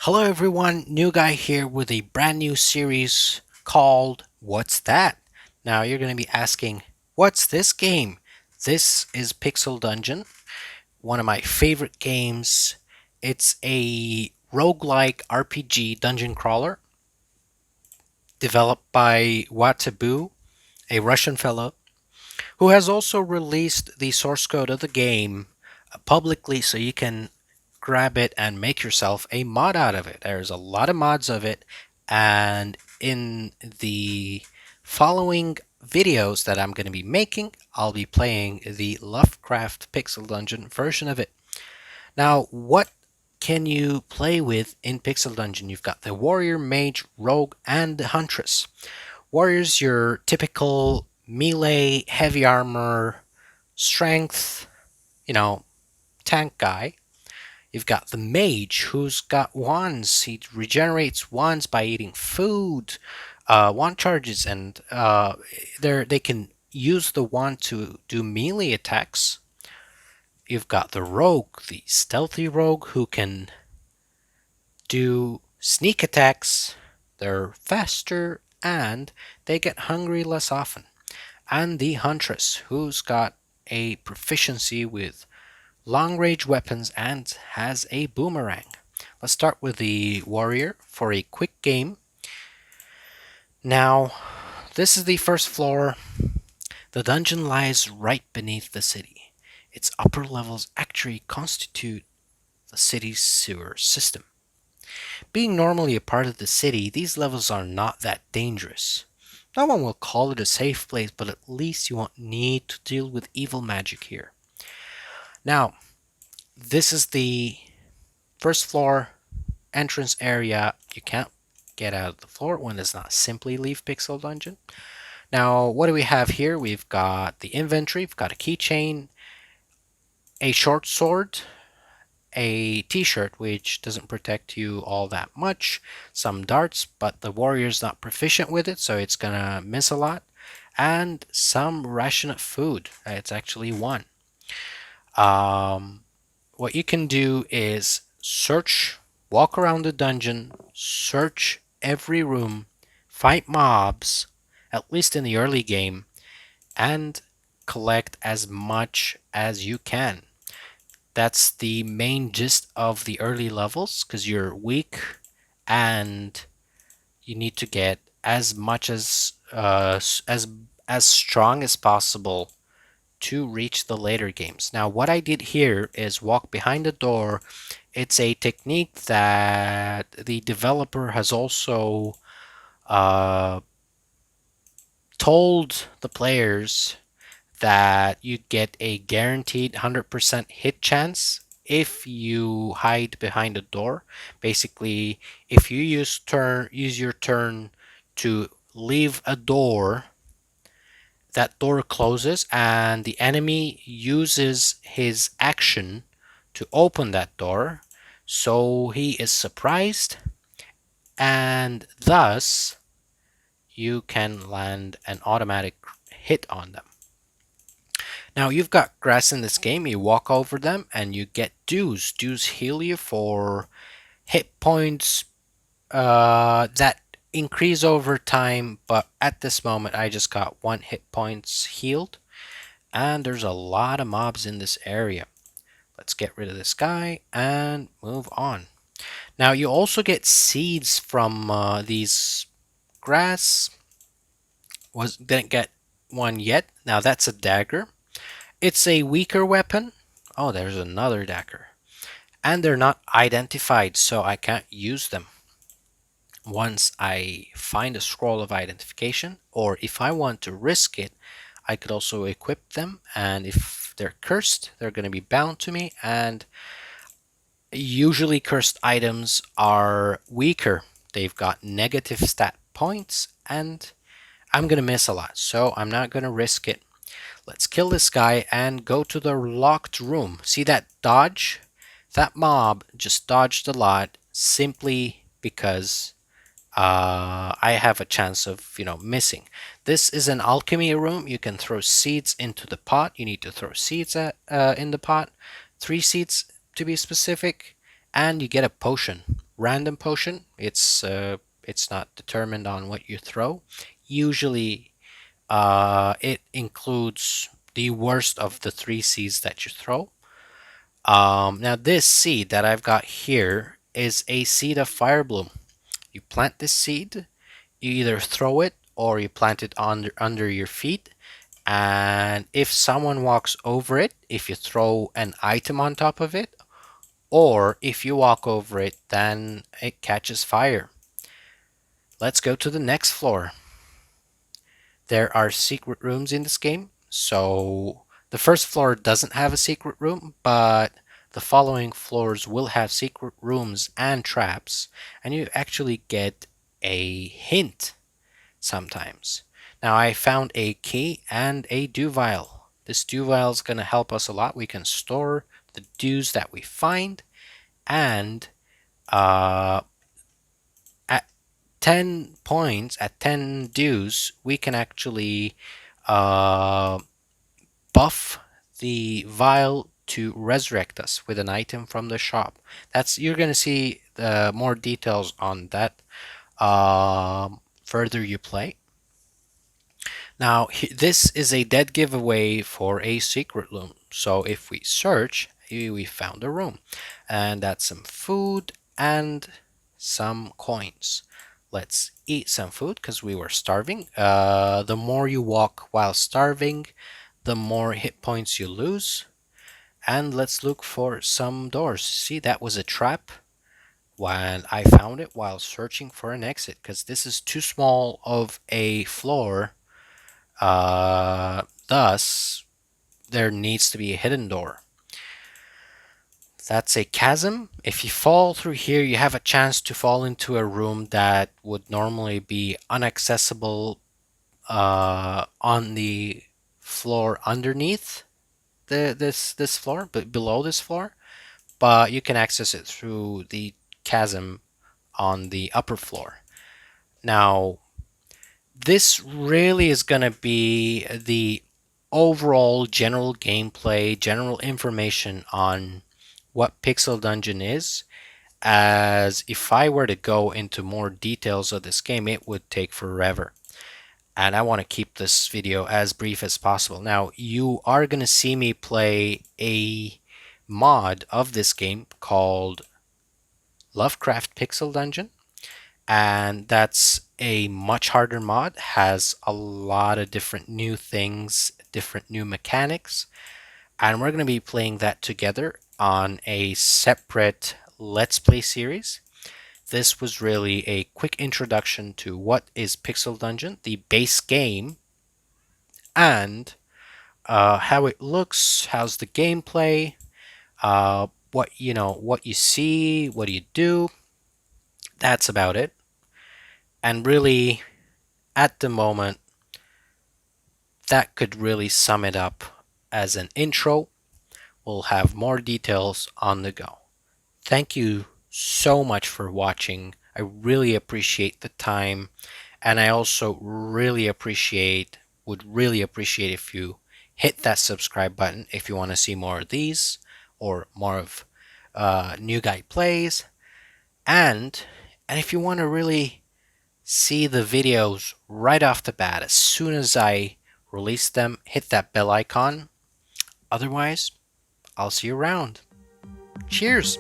Hello everyone, Nugai here with a brand new series called What's That? Now you're going to be asking, what's this game? This is Pixel Dungeon, one of my favorite games. It's a roguelike RPG dungeon crawler developed by Watabu, a Russian fellow, who has also released the source code of the game publicly so you can grab it and make yourself a mod out of it. There's a lot of mods of it, and in the following videos that I'm going to be making, I'll be playing the Lovecraft Pixel Dungeon version of it. Now, what can you play with in Pixel Dungeon? You've got the Warrior, Mage, Rogue, and the Huntress. Warrior's your typical melee, heavy armor, strength, you know, tank guy. You've got the mage who's got wands. He regenerates wands by eating food, wand charges, and they can use the wand to do melee attacks. You've got the rogue, the stealthy rogue who can do sneak attacks. They're faster and they get hungry less often. And the huntress who's got a proficiency with long range weapons and has a boomerang. Let's start with the warrior for a quick game. Now, this is the first floor. The dungeon lies right beneath the city. Its upper levels actually constitute the city's sewer system. Being normally a part of the city, these levels are not that dangerous. No one will call it a safe place, but at least you won't need to deal with evil magic here. Now, this is the first floor entrance area. You can't get out of the floor. One does not simply leave Pixel Dungeon. Now, what do we have here? We've got the inventory, we've got a keychain, a short sword, a t-shirt which doesn't protect you all that much, some darts, but the warrior's not proficient with it, so it's gonna miss a lot, and some ration of food. It's actually one. What you can do is search, walk around the dungeon, search every room, fight mobs, at least in the early game, and collect as much as you can. That's the main gist of the early levels, because you're weak and you need to get as much as strong as possible to reach the later games. Now, what I did here is walk behind the door. It's a technique that the developer has also uh, told the players that you get a guaranteed 100% hit chance if you hide behind a door. Basically, if you use your turn to leave a door, that door closes and the enemy uses his action to open that door, so he is surprised, and thus you can land an automatic hit on them. Now, you've got grass in this game. You walk over them and you get dews. Dews heal you for hit points that increase over time, but at this moment I just got 1 hit points healed, and there's a lot of mobs in this area. Let's get rid of this guy and move on. Now, you also get seeds from these grass. Didn't get one yet. Now, that's a dagger. It's a weaker weapon. Oh, there's another dagger. And they're not identified, so I can't use them. Once I find a scroll of identification, or if I want to risk it, I could also equip them, and if they're cursed, they're going to be bound to me, and usually cursed items are weaker. They've got negative stat points, and I'm going to miss a lot, so I'm not going to risk it. Let's kill this guy and go to the locked room. See that dodge? That mob just dodged a lot simply because I have a chance of, missing. This is an alchemy room. You can throw seeds into the pot. You need to throw seeds in the pot. 3 seeds to be specific. And you get a potion. random potion. It's not determined on what you throw. Usually, it includes the worst of the three seeds that you throw. Now, this seed that I've got here is a seed of fire bloom. You plant this seed, you either throw it or you plant it under your feet. And if someone walks over it, if you throw an item on top of it, or if you walk over it, then it catches fire. Let's go to the next floor. There are secret rooms in this game. So the first floor doesn't have a secret room, but the following floors will have secret rooms and traps, and you actually get a hint sometimes. Now I found a key and a dew vial. This dew vial is going to help us a lot. We can store the dews that we find, and uh, at 10 points, at 10 dews, we can actually uh, buff the vial to resurrect us with an item from the shop. That's You're going to see more details on that further you play. Now, this is a dead giveaway for a secret room. So if we search, we found a room. And that's some food and some coins. Let's eat some food because we were starving. The more you walk while starving, the more hit points you lose. And let's look for some doors. See, that was a trap when I found it while searching for an exit because this is too small of a floor. Thus, there needs to be a hidden door. That's a chasm. If you fall through here, you have a chance to fall into a room that would normally be inaccessible on the floor underneath this floor, but below this floor. But you can access it through the chasm on the upper floor. Now, this really is going to be the overall general gameplay, general information on what Pixel Dungeon is, as if I were to go into more details of this game, it would take forever. And I want to keep this video as brief as possible. Now, you are going to see me play a mod of this game called Lovecraft Pixel Dungeon, and that's a much harder mod, has a lot of different new things, different new mechanics, and we're going to be playing that together on a separate Let's Play series. This was really a quick introduction to what is Pixel Dungeon, the base game, and how it looks, how's the gameplay, what you see, what do you do. That's about it. And really, at the moment, that could really sum it up as an intro. We'll have more details on the go. Thank you so much for watching. I really appreciate the time, and I also would really appreciate if you hit that subscribe button if you want to see more of these or more of Nugai plays, and if you want to really see the videos right off the bat as soon as I release them, hit that bell icon. Otherwise, I'll see you around. Cheers!